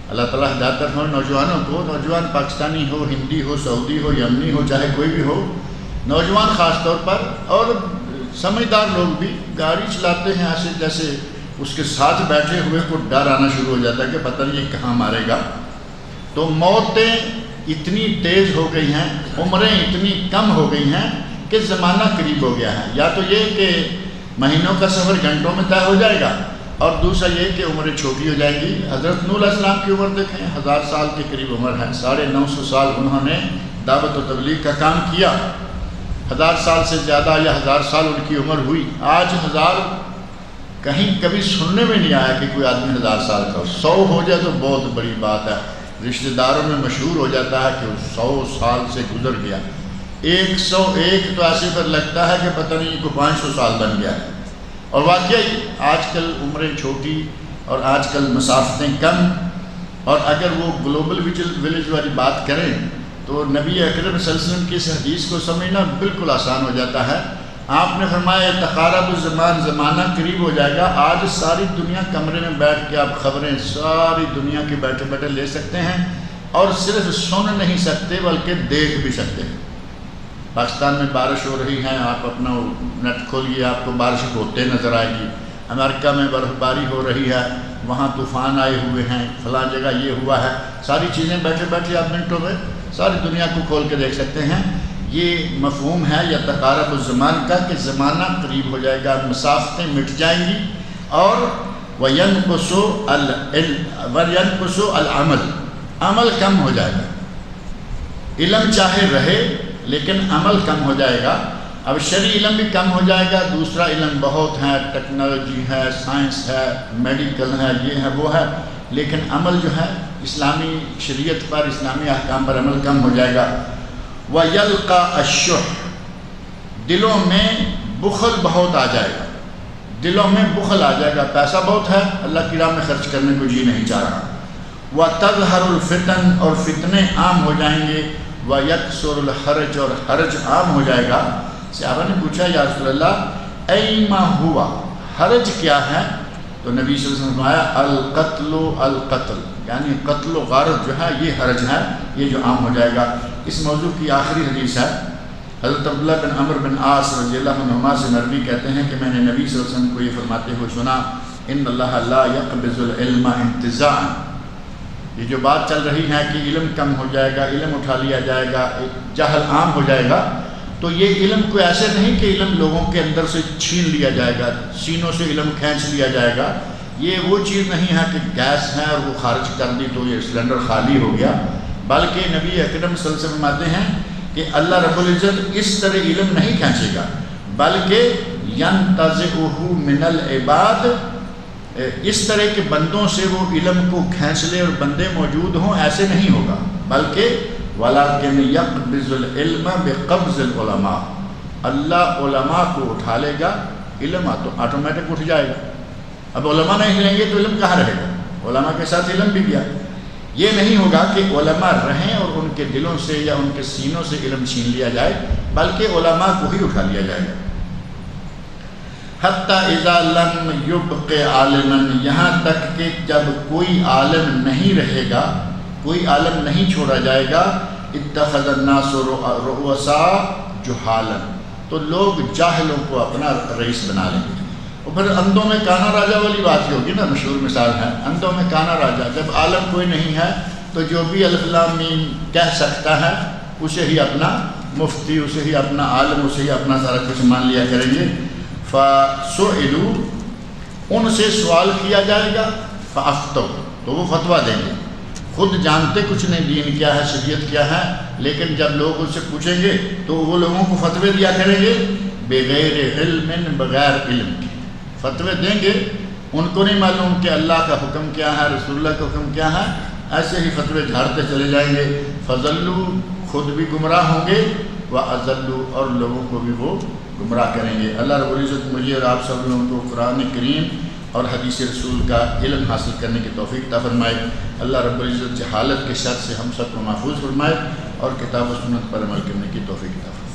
اللہ تعالیٰ ہدایت ہو نوجوانوں کو، نوجوان پاکستانی ہو، ہندی ہو، سعودی ہو، یمنی ہو، چاہے کوئی بھی ہو، نوجوان خاص طور پر، اور سمجھدار لوگ بھی گاڑی چلاتے ہیں ایسے جیسے اس کے ساتھ بیٹھے ہوئے کو ڈر آنا شروع ہو جاتا ہے کہ پتہ نہیں یہ کہاں مارے گا۔ تو موتیں اتنی تیز ہو گئی ہیں، عمریں اتنی کم ہو گئی ہیں کہ زمانہ قریب ہو گیا ہے، یا تو یہ کہ مہینوں کا سفر گھنٹوں میں طے ہو جائے گا، اور دوسرا یہ کہ عمریں چھوٹی ہو جائیں گی۔ حضرت نوح علیہ السلام کی عمر دیکھیں، 1000 سال کے قریب عمر ہے، 950 سال انہوں نے دعوت و تبلیغ کا کام کیا، 1000 سال سے زیادہ یا 1000 سال ان کی عمر ہوئی۔ آج 1000 کہیں کبھی سننے میں نہیں آیا کہ کوئی آدمی 1000 سال کا ہو، 100 ہو جائے تو بہت بڑی بات ہے، رشتہ داروں میں مشہور ہو جاتا ہے کہ 100 سال سے گزر گیا۔ 101 تو ایسے پر لگتا ہے کہ پتہ نہیں کوئی 500 سال بن گیا ہے۔ اور واقعی آج کل عمریں چھوٹی اور آج کل مسافتیں کم، اور اگر وہ گلوبل ویلیج والی بات کریں تو نبی اکرم صلی اللہ علیہ وسلم کی اس حدیث کو سمجھنا بالکل آسان ہو جاتا ہے۔ آپ نے فرمایا تقارب الزمان، زمانہ قریب ہو جائے گا۔ آج ساری دنیا کمرے میں بیٹھ کے آپ خبریں ساری دنیا کی بیٹھے بیٹھے لے سکتے ہیں، اور صرف سن نہیں سکتے بلکہ دیکھ بھی سکتے ہیں۔ پاکستان میں بارش ہو رہی ہے، آپ اپنا نیٹ کھولیے، آپ کو بارش ہوتے نظر آئے گی۔ امریکہ میں برف باری ہو رہی ہے، وہاں طوفان آئے ہوئے ہیں، فلاں جگہ یہ ہوا ہے، ساری چیزیں بیٹھے بیٹھے آپ منٹوں میں ساری دنیا کو کھول کے دیکھ سکتے ہیں۔ یہ مفہوم ہے یا تقارب الزمان کا کہ زمانہ قریب ہو جائے گا، مسافتیں مٹ جائیں گی، اور وَيَنْقُصُ الْعَمَلُ، عمل کم ہو جائے گا۔ علم چاہے رہے لیکن عمل کم ہو جائے گا۔ اب شرعی علم بھی کم ہو جائے گا، دوسرا علم بہت ہے، ٹیکنالوجی ہے، سائنس ہے، میڈیکل ہے، یہ ہے وہ ہے، لیکن عمل جو ہے اسلامی شریعت پر، اسلامی احکام پر عمل کم ہو جائے گا۔ وَيَلْقَى الشُّحَّ، دلوں میں بخل بہت آ جائے گا، دلوں میں بخل آ جائے گا، پیسہ بہت ہے، اللہ کی راہ میں خرچ کرنے کو جی نہیں چاہ رہا۔ وَتَظْهَرُ الْفِتَنُ، اور فتنے عام ہو جائیں گے۔ وَيَكْثُرُ الْحَرَجُ، اور حرج عام ہو جائے گا۔ صحابہ نے پوچھا یا رسول اللہ ایما ہوا، حرج کیا ہے؟ تو نبی صلی اللہ علیہ وسلم نے فرمایا القتل، یعنی قتل و غارت جو ہے یہ حرج ہے، یہ جو عام ہو جائے گا۔ اس موضوع کی آخری حدیث ہے، حضرت عبداللہ بن عمرو بن عاص رضی اللہ عنہما سے مروی کہتے ہیں کہ میں نے نبی صلی اللہ علیہ وسلم کو یہ فرماتے ہوئے سنا، ان اللہ لا يقبض العلم انتزاعا، یہ جو بات چل رہی ہے کہ علم کم ہو جائے گا، علم اٹھا لیا جائے گا، جہل عام ہو جائے گا، تو یہ علم کو ایسے نہیں کہ علم لوگوں کے اندر سے چھین لیا جائے گا، سینوں سے علم کھینچ لیا جائے گا، یہ وہ چیز نہیں ہے کہ گیس ہے اور وہ خارج کر دی تو یہ سلنڈر خالی ہو گیا، بلکہ نبی اکرم صلی اللہ علیہ وسلم فرماتے ہیں کہ اللہ رب العزت اس طرح علم نہیں کھینچے گا، بلکہ ینتزعہ من العباد، اس طرح کے بندوں سے وہ علم کو کھینچ لے اور بندے موجود ہوں، ایسے نہیں ہوگا، بلکہ وَلَكِنْ يَقْبِضُ الْعِلْمَ بِقَبْضِ الْعُلَمَاءِ، اللہ علماء کو اٹھا لے گا، علم تو آٹومیٹک اٹھ جائے گا۔ اب علماء نہیں رہیں گے تو علم کہاں رہے گا؟ علماء کے ساتھ علم بھی گیا۔ یہ نہیں ہوگا کہ علماء رہیں اور ان کے دلوں سے یا ان کے سینوں سے علم چھین لیا جائے، بلکہ علماء کو ہی اٹھا لیا جائے گا۔ حَتَّى إِذَا لَمْ يُبْقِ عَالِمًا، یہاں تک کہ جب کوئی عالم نہیں رہے گا، کوئی عالم نہیں چھوڑا جائے گا، اتخذ الناس رؤساء جہالا، تو لوگ جاہلوں کو اپنا رئیس بنا لیں گے۔ اور پھر اندھوں میں کانا راجا والی بات ہی ہوگی نا، مشہور مثال ہے، اندھوں میں کانا راجا، جب عالم کوئی نہیں ہے تو جو بھی الف لام میم کہہ سکتا ہے اسے ہی اپنا مفتی، اسے ہی اپنا عالم، اسے ہی اپنا سارا کچھ مان لیا کریں گے۔ فَسُئِلُوا، ان سے سوال کیا جائے گا، فَأَفْتَوْا، تو وہ فتویٰ دیں گے، خود جانتے کچھ نہیں دین کیا ہے، شریعت کیا ہے، لیکن جب لوگ ان سے پوچھیں گے تو وہ لوگوں کو فتوے دیا کریں گے، بغیر علم، بغیر علم کے فتوے دیں گے، ان کو نہیں معلوم کہ اللہ کا حکم کیا ہے، رسول اللہ کا حکم کیا ہے، ایسے ہی فتوے جھاڑتے چلے جائیں گے۔ فضلوا، خود بھی گمراہ ہوں گے، وَأَضَلُّوا، اور لوگوں کو بھی وہ گمراہ کریں گے۔ اللہ رب العزت مجھے اور آپ سب لوگوں کو قرآن کریم اور حدیث رسول کا علم حاصل کرنے کی توفیق عطا فرمائے۔ اللہ رب العزت جہالت کے شر سے ہم سب کو محفوظ فرمائے اور کتاب و سنت پر عمل کرنے کی توفیق عطا فرمائے۔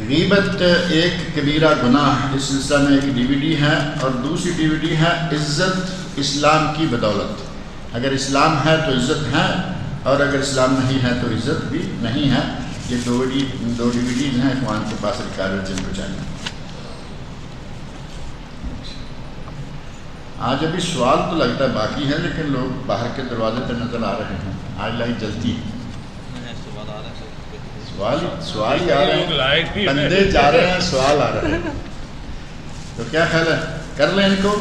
غیبت ایک کبیرہ گناہ، اس سلسلہ میں ایک ڈی وی ڈی ہے، اور دوسری ڈی وی ڈی ہے عزت اسلام کی بدولت۔ اگر اسلام ہے تو عزت ہے، اور اگر اسلام نہیں ہے تو عزت بھی نہیں ہے۔ یہ دو ڈی وی ڈیز ہیں، اخوان کے پاس ریکارڈ جن کو چاہیے۔ آج ابھی سوال تو لگتا ہے باقی ہے، لیکن لوگ باہر کے دروازے پہ نظر آ رہے ہیں، آج لائٹ جلتی ہے، سوال ہی آ رہے ہیں، بندے جا رہے ہیں، سوال آ رہے ہیں، تو کیا خیال ہے کر لیں ان کو؟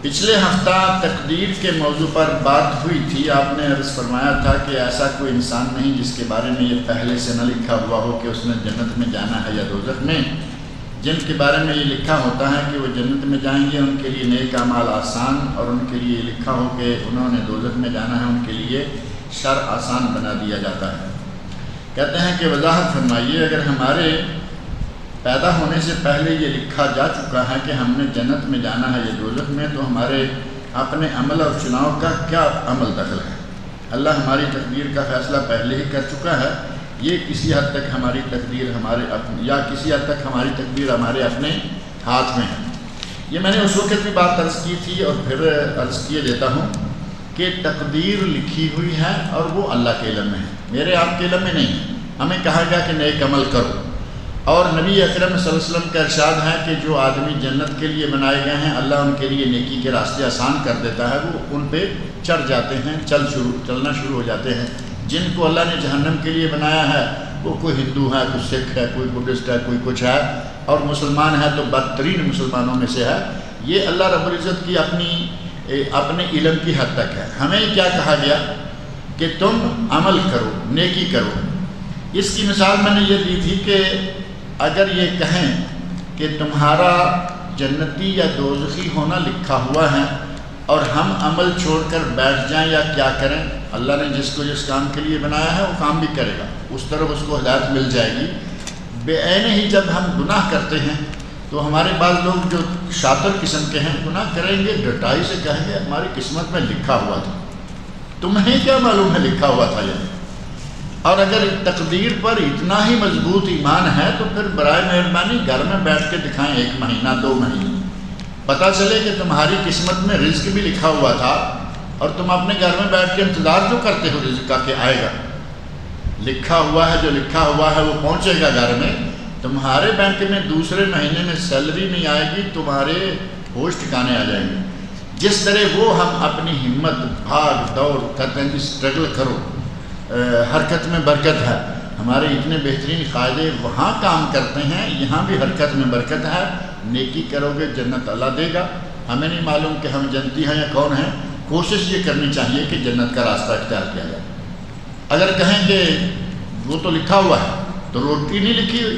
پچھلے ہفتہ تقدیر کے موضوع پر بات ہوئی تھی، آپ نے عرض فرمایا تھا کہ ایسا کوئی انسان نہیں جس کے بارے میں یہ پہلے سے نہ لکھا ہوا ہو کہ اس نے جنت میں جانا ہے یا دوزخ میں۔ جن کے بارے میں یہ لکھا ہوتا ہے کہ وہ جنت میں جائیں گے ان کے لیے نیک اعمال آسان، اور ان کے لیے یہ لکھا ہو کہ انہوں نے دوزخ میں جانا ہے ان کے لیے شر آسان بنا دیا جاتا ہے۔ کہتے ہیں کہ وضاحت فرمائیے، اگر ہمارے پیدا ہونے سے پہلے یہ لکھا جا چکا ہے کہ ہم نے جنت میں جانا ہے یا دوزخ میں، تو ہمارے اپنے عمل اور چناؤ کا کیا عمل دخل ہے؟ اللہ ہماری تقدیر کا فیصلہ پہلے ہی کر چکا ہے، یہ کسی حد تک ہماری تقدیر کسی حد تک ہماری تقدیر ہمارے اپنے ہاتھ میں ہے۔ یہ میں نے اس وقت بھی بات عرض کی تھی اور پھر عرض کیے دیتا ہوں کہ تقدیر لکھی ہوئی ہے اور وہ اللہ کے علم میں ہے، میرے آپ کے علم میں نہیں ہے۔ ہمیں کہا گیا کہ نیک عمل کرو، اور نبی اکرم صلی اللہ علیہ وسلم کا ارشاد ہے کہ جو آدمی جنت کے لیے بنائے گئے ہیں اللہ ان کے لیے نیکی کے راستے آسان کر دیتا ہے، وہ ان پہ چڑھ جاتے ہیں، چلنا شروع ہو جاتے ہیں۔ جن کو اللہ نے جہنم کے لیے بنایا ہے وہ کوئی ہندو ہے، کوئی سکھ ہے، کوئی بدھسٹ ہے، کوئی کچھ ہے، اور مسلمان ہے تو بدترین مسلمانوں میں سے ہے۔ یہ اللہ رب العزت کی اپنے علم کی حد تک ہے۔ ہمیں کیا کہا گیا کہ تم عمل کرو، نیکی کرو۔ اس کی مثال میں نے یہ دی تھی کہ اگر یہ کہیں کہ تمہارا جنتی یا دوزخی ہونا لکھا ہوا ہے اور ہم عمل چھوڑ کر بیٹھ جائیں یا کیا کریں، اللہ نے جس کو جس کام کے لیے بنایا ہے وہ کام بھی کرے گا، اس طرف اس کو ہدایت مل جائے گی۔ بے عین ہی جب ہم گناہ کرتے ہیں تو ہمارے بعض لوگ جو شاطر قسم کے ہیں گناہ کریں گے، ڈٹائی سے کہیں گے ہماری قسمت میں لکھا ہوا تھا، تمہیں کیا معلوم ہے لکھا ہوا تھا یہ؟ اور اگر تقدیر پر اتنا ہی مضبوط ایمان ہے تو پھر برائے مہربانی گھر میں بیٹھ کے دکھائیں، 1 مہینہ 2 مہینے، پتہ چلے کہ تمہاری قسمت میں رزق بھی لکھا ہوا تھا اور تم اپنے گھر میں بیٹھ کے انتظار جو کرتے ہو رزق کا کہ آئے گا، لکھا ہوا ہے، جو لکھا ہوا ہے وہ پہنچے گا گھر میں۔ تمہارے بینک میں دوسرے مہینے میں سیلری نہیں آئے گی، تمہارے ہوش ٹھکانے آ جائیں گے۔ جس طرح وہ ہم اپنی ہمت بھاگ دوڑ کرتے ہیں، اسٹرگل کرو، حرکت میں برکت ہے، ہمارے اتنے بہترین قاعدے وہاں کام کرتے ہیں، یہاں بھی حرکت میں برکت ہے، نیکی کرو گے جنت اللہ دے گا۔ ہمیں نہیں معلوم کہ ہم جنتی ہیں یا کون ہیں، کوشش یہ کرنی چاہیے کہ جنت کا راستہ اختیار کیا جائے۔ اگر کہیں کہ وہ تو لکھا ہوا ہے تو روٹی نہیں لکھی ہوئی،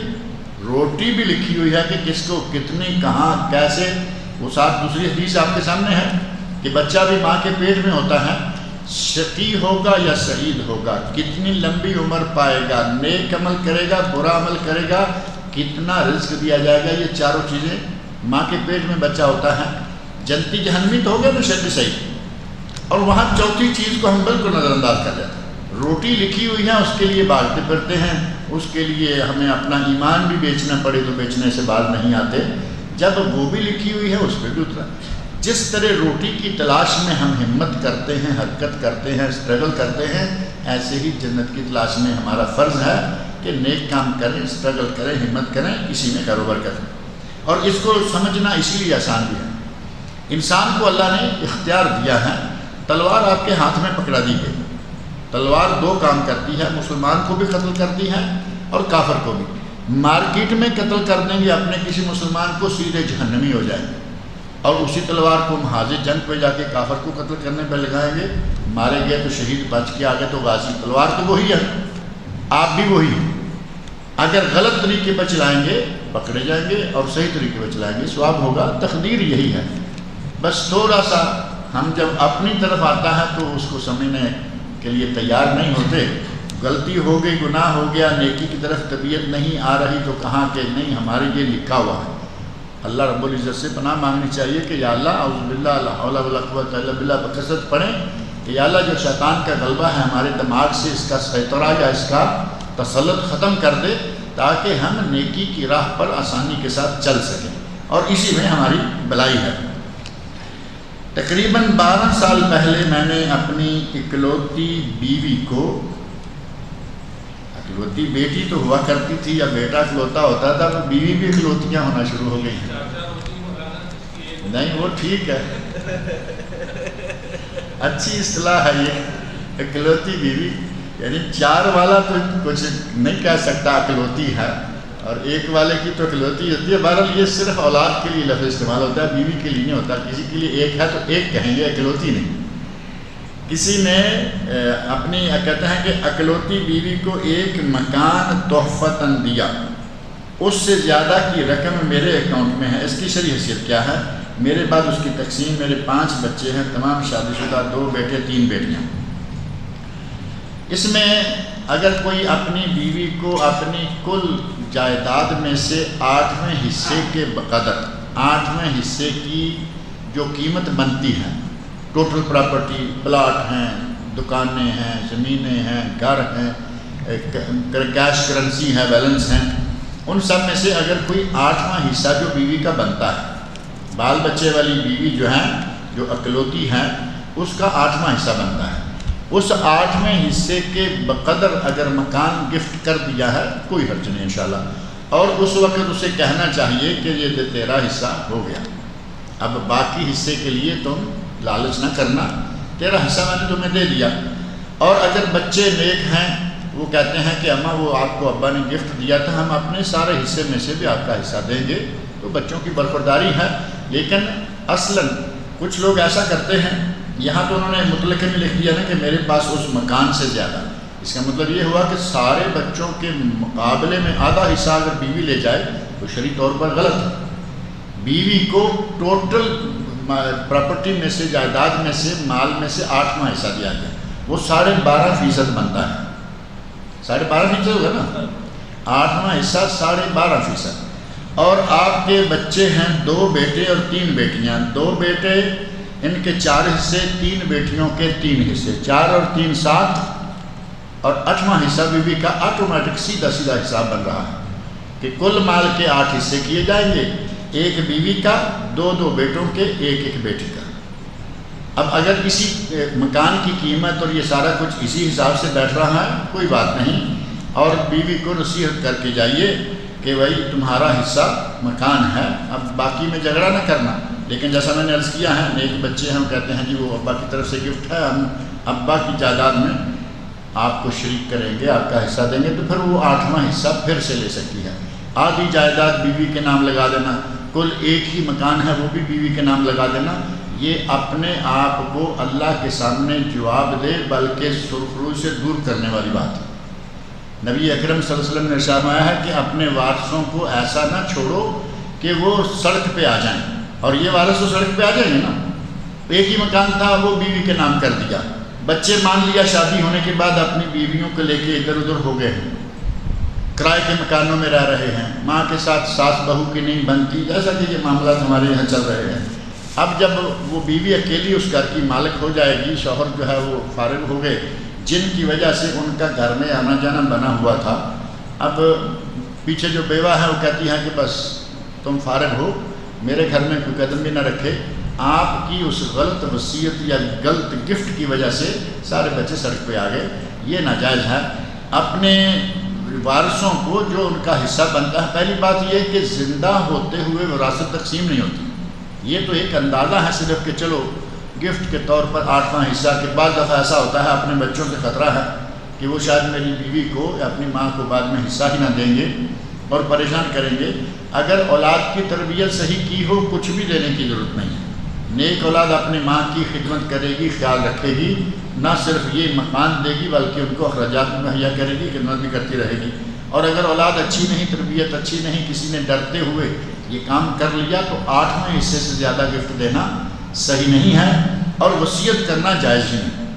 روٹی بھی لکھی ہوئی ہے کہ کس کو کتنی کہاں کیسے، وہ ساتھ دوسری حدیث آپ کے سامنے ہے کہ بچہ بھی ماں کے پیٹ میں ہوتا ہے، شقی ہوگا یا سعید ہوگا، کتنی لمبی عمر پائے گا، نیک عمل کرے گا برا عمل کرے گا، کتنا رزق دیا جائے گا، یہ چاروں چیزیں ماں کے پیٹ میں بچہ ہوتا ہے۔ جنتی جہنمی تو ہو گیا تو شقی سعید، اور وہاں چوتھی چیز کو ہم بالکل نظر انداز کر دیتے ہیں۔ روٹی لکھی ہوئی ہے، اس کے لیے بھاگتے پھرتے ہیں، اس کے لیے ہمیں اپنا ایمان بھی بیچنا پڑے تو بیچنے سے باز نہیں آتے، جب وہ بھی لکھی ہوئی ہے اس پہ بھی اترا۔ جس طرح روٹی کی تلاش میں ہم ہمت کرتے ہیں، حرکت کرتے ہیں، اسٹرگل کرتے ہیں، ایسے ہی جنت کی تلاش میں ہمارا فرض ہے کہ نیک کام کریں، اسٹرگل کریں، ہمت کریں، اسی میں کاروبار کریں۔ اور اس کو سمجھنا اسی لیے آسان بھی ہے۔ انسان کو اللہ نے اختیار دیا ہے، تلوار آپ کے ہاتھ میں پکڑا دی گئی، تلوار 2 کام کرتی ہے، مسلمان کو بھی قتل کرتی ہے اور کافر کو بھی۔ مارکیٹ میں قتل کر دیں گے اپنے کسی مسلمان کو، سیدھے جہنمی ہو جائیں گے، اور اسی تلوار کو محاذ جنگ پہ جا کے کافر کو قتل کرنے پہ لگائیں گے، مارے گئے تو شہید، بچ کے آگے تو غازی۔ تلوار تو وہی ہے، آپ بھی وہی ہیں۔ اگر غلط طریقے پر چلائیں گے پکڑے جائیں گے، اور صحیح طریقے پر چلائیں گے ثواب ہوگا۔ تقدیر یہی ہے، بس تھوڑا سا ہم جب اپنی طرف آتا ہے تو اس کو سمجھنے کے لیے تیار نہیں ہوتے۔ غلطی ہو گئی، گناہ ہو گیا، نیکی کی طرف طبیعت نہیں آ رہی تو کہاں کہ نہیں ہمارے یہ لکھا ہوا ہے۔ اللہ رب العزت سے پناہ مانگنی چاہیے کہ یا اللہ اعوذ باللہ لا حول ولا قوۃ الا باللہ بکثرت پڑھیں کہ یا اللہ جو شیطان کا غلبہ ہے ہمارے دماغ سے، اس کا سیطرہ یا اس کا تسلط ختم کر دے، تاکہ ہم نیکی کی راہ پر آسانی کے ساتھ چل سکیں، اور اسی میں ہماری بھلائی ہے۔ تقریباً 12 سال پہلے میں نے اپنی اکلوتی بیوی کو، اکلوتی بیٹی تو ہوا کرتی تھی یا بیٹا اکلوتا ہوتا تھا، تو بیوی بھی اکلوتیاں ہونا شروع ہو گئی ہیں۔ نہیں وہ ٹھیک ہے، اچھی اصطلاح ہے یہ اکلوتی بیوی، یعنی 4 والا تو کچھ نہیں کہہ سکتا اکلوتی ہے، اور 1 والے کی تو اکلوتی ہوتی ہے۔ بہرحال یہ صرف اولاد کے لیے لفظ استعمال ہوتا ہے، بیوی کے لیے نہیں ہوتا۔ کسی کے لیے 1 ہے تو 1 کہیں گے، اکلوتی نہیں۔ کسی نے اپنی کہتے ہیں کہ اکلوتی بیوی کو 1 مکان تحفتاً دیا، اس سے زیادہ کی رقم میرے اکاؤنٹ میں ہے، اس کی شرعی حیثیت کیا ہے؟ میرے بعد اس کی تقسیم، میرے 5 بچے ہیں، تمام شادی شدہ، 2 بیٹے 3 بیٹیاں۔ اس میں اگر کوئی اپنی بیوی کو اپنی کل جائیداد میں سے 8ویں حصے کے بقدر 8ویں حصے کی جو قیمت بنتی ہے، ٹوٹل پراپرٹی، پلاٹ ہیں، دکانیں ہیں، زمینیں ہیں، گھر ہیں، کیش کرنسی ہے، بیلنس ہیں، ان سب میں سے اگر کوئی 8واں حصہ جو بیوی کا بنتا ہے، بال بچے والی بیوی جو ہیں، جو اکلوتی ہیں، اس کا 8واں حصہ بنتا ہے، اس 8ویں حصے کے بقدر اگر مکان گفٹ کر دیا ہے کوئی حرج نہیں انشاءاللہ، اور اس وقت اسے کہنا چاہیے کہ یہ تیرا حصہ ہو گیا، اب باقی حصے کے لیے تم لالچ نہ کرنا، تیرا حصہ میں نے تمہیں دے دیا۔ اور اگر بچے نیک ہیں، وہ کہتے ہیں کہ اماں وہ آپ کو ابا نے گفٹ دیا تھا، ہم اپنے سارے حصے میں سے بھی آپ کا حصہ دیں گے، تو بچوں کی برخورداری ہے۔ لیکن اصلاً کچھ لوگ ایسا کرتے ہیں، یہاں تو انہوں نے مطلق میں لکھ دیا نا کہ میرے پاس اس مکان سے زیادہ، اس کا مطلب یہ ہوا کہ سارے بچوں کے مقابلے میں آدھا حصہ اگر بیوی لے جائے تو شرعی طور پر غلط ہے۔ بیوی کو ٹوٹل پراپرٹی میں سے، جائیداد میں سے، مال میں سے 8واں حصہ دیا گیا، وہ 12.5% بنتا ہے، 12.5% ہوگا نا، 8واں حصہ 12.5%۔ اور آپ کے بچے ہیں 2 بیٹے اور 3 بیٹیاں، 2 بیٹے ان کے 4 حصے، 3 بیٹیوں کے 3 حصے، 4 اور 3 7، اور 8واں حصہ بیوی کا آٹومیٹک سیدھا حساب بن رہا ہے کہ کل مال کے 8 حصے کیے جائیں گے، 1 بیوی کا، 2 بیٹوں کے، 1 بیٹی کا۔ اب اگر اسی مکان کی قیمت اور یہ سارا کچھ اسی حساب سے بیٹھ رہا ہے کوئی بات نہیں، اور بیوی کو نصیحت کر کے جائیے کہ بھائی تمہارا حصہ مکان ہے، اب باقی میں جھگڑا نہ کرنا۔ لیکن جیسا میں نے عرض کیا ہے، نیک بچے ہیں، وہ کہتے ہیں جی وہ ابا کی طرف سے گفٹ ہے، ہم ابا کی جائیداد میں آپ کو شریک کریں گے، آپ کا حصہ دیں گے، تو پھر وہ 8واں حصہ پھر سے لے سکتی ہے۔ آدھی جائیداد بیوی کے نام لگا دینا، کل 1 ہی مکان ہے وہ بھی بیوی کے نام لگا دینا، یہ اپنے آپ کو اللہ کے سامنے جواب دے بلکہ سرخرو سے دور کرنے والی بات ہے۔ نبی اکرم صلی اللہ علیہ وسلم نے ارشاد فرمایا ہے کہ اپنے وارثوں کو ایسا نہ چھوڑو کہ وہ سڑک پہ آ جائیں، اور یہ وارث تو سڑک پہ آ جائیں گے نا، 1 ہی مکان تھا وہ بیوی کے نام کر دیا، بچے مان لیا شادی ہونے کے بعد اپنی بیویوں کو لے کے ادھر ادھر ہو گئے ہیں، کرائے کے مکانوں میں رہ رہے ہیں، ماں کے ساتھ ساس بہو کی نہیں بنتی، جیسا کہ یہ معاملات ہمارے یہاں چل رہے ہیں۔ اب جب وہ بیوی اکیلی اس گھر کی مالک ہو جائے گی، شوہر جو ہے وہ فارغ ہو گئے، جن کی وجہ سے ان کا گھر میں آنا جانا بنا ہوا تھا، اب پیچھے جو بیوہ ہے وہ کہتی ہے کہ بس تم فارغ ہو، میرے گھر میں کوئی قدم بھی نہ رکھے، آپ کی اس غلط وصیت یا غلط گفٹ کی وجہ سے سارے بچے سڑک پہ آ گئے، یہ ناجائز ہے۔ اپنے وارثوں کو جو ان کا حصہ بنتا ہے، پہلی بات یہ کہ زندہ ہوتے ہوئے وراثت تقسیم نہیں ہوتی، یہ تو ایک اندازہ ہے صرف کہ چلو گفٹ کے طور پر 8واں حصہ، کے بعد دفعہ ایسا ہوتا ہے اپنے بچوں سے خطرہ ہے کہ وہ شاید میری بیوی کو یا اپنی ماں کو بعد میں حصہ ہی نہ دیں گے اور پریشان کریں گے۔ اگر اولاد کی تربیت صحیح کی ہو کچھ بھی دینے کی ضرورت نہیں ہے، نیک اولاد اپنی ماں کی خدمت کرے گی، خیال رکھے گی، نہ صرف یہ مکان دے گی بلکہ ان کو اخراجات بھی مہیا کرے گی، خدمت بھی کرتی رہے گی۔ اور اگر اولاد اچھی نہیں، تربیت اچھی نہیں، کسی نے ڈرتے ہوئے یہ کام کر لیا تو 8ویں حصے سے زیادہ گفٹ دینا صحیح نہیں ہے، اور وصیت کرنا جائز ہی نہیں۔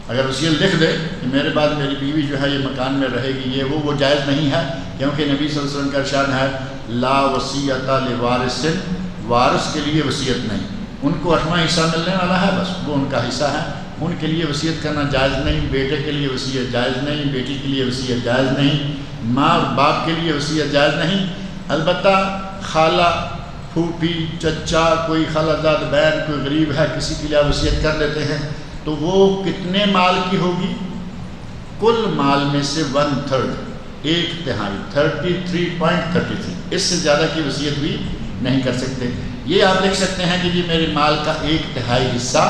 اگر وصیت لکھ دے کہ میرے بعد میری بیوی جو ہے یہ مکان میں رہے گی، یہ وہ جائز نہیں ہے، کیونکہ نبی صلی اللہ علیہ وسلم کا ارشاد ہے لا وصیۃ لوارث، وارث کے لیے وصیت نہیں، ان کو 8واں حصہ ملنے والا ہے، بس وہ ان کا حصہ ہے، ان کے لیے وصیت کرنا جائز نہیں، بیٹے کے لیے وصیت جائز نہیں، بیٹی کے لیے وصیت جائز نہیں، ماں اور باپ کے لیے وصیت جائز نہیں۔ البتہ خالہ، پھوپھی، چچا، کوئی خالہ زاد بہن، کوئی غریب ہے، کسی کے لیے وصیت کر لیتے ہیں تو وہ کتنے مال کی ہوگی؟ کل مال میں سے 1/3، 1/3، 33.33، اس سے زیادہ کی وصیت بھی نہیں کر سکتے۔ یہ آپ لکھ سکتے ہیں کہ جی میرے مال کا 1/3 حصہ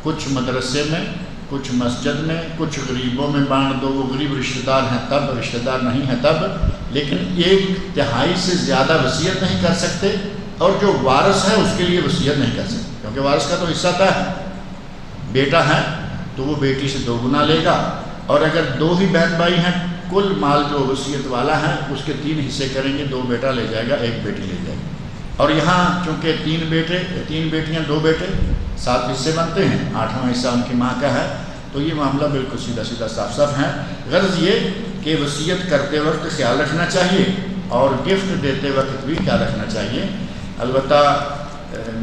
کچھ مدرسے میں، کچھ مسجد میں، کچھ غریبوں میں بانٹ دو، وہ غریب رشتہ دار ہیں تب، رشتہ دار نہیں ہے تب، لیکن 1/3 سے زیادہ وصیت نہیں کر سکتے، اور جو وارث ہے اس کے لیے وصیت نہیں کر سکتے، کیونکہ وارث کا تو حصہ طے ہے، بیٹا ہے تو وہ بیٹی سے 2 گنا لے گا، اور اگر 2 ہی بہن بھائی ہیں کل مال جو وصیت والا ہے اس کے 3 حصے کریں گے، 2 بیٹا لے جائے گا، 1 بیٹی لے جائے گی، اور یہاں چونکہ 3 بیٹیاں 2 بیٹے 7 حصے بنتے ہیں، 8واں حصہ ان کی ماں کا ہے، تو یہ معاملہ بالکل سیدھا سیدھا صاف صاف ہے۔ غرض یہ کہ وصیت کرتے وقت خیال رکھنا چاہیے اور گفٹ دیتے وقت بھی خیال رکھنا چاہیے۔ البتہ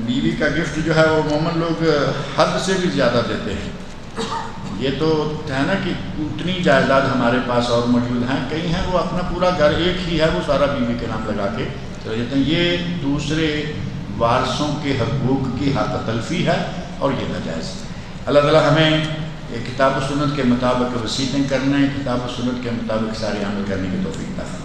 بیوی کا گفٹ جو ہے وہ عموماً لوگ حد سے بھی زیادہ دیتے ہیں، یہ تو ہے نا کہ اتنی جائیداد ہمارے پاس اور موجود ہیں، کئی ہیں وہ اپنا پورا گھر ایک ہی ہے وہ سارا بیوی کے نام لگا کے چلے جاتے ہیں، یہ دوسرے وارثوں کے حقوق کی حق تلفی ہے اور یہ ناجائز ہے۔ اللہ تعالیٰ ہمیں کتاب و سنت کے مطابق وصیتیں کرنے، کتاب و سنت کے مطابق سارے عمل کرنے کی توفیق عطا فرمائے۔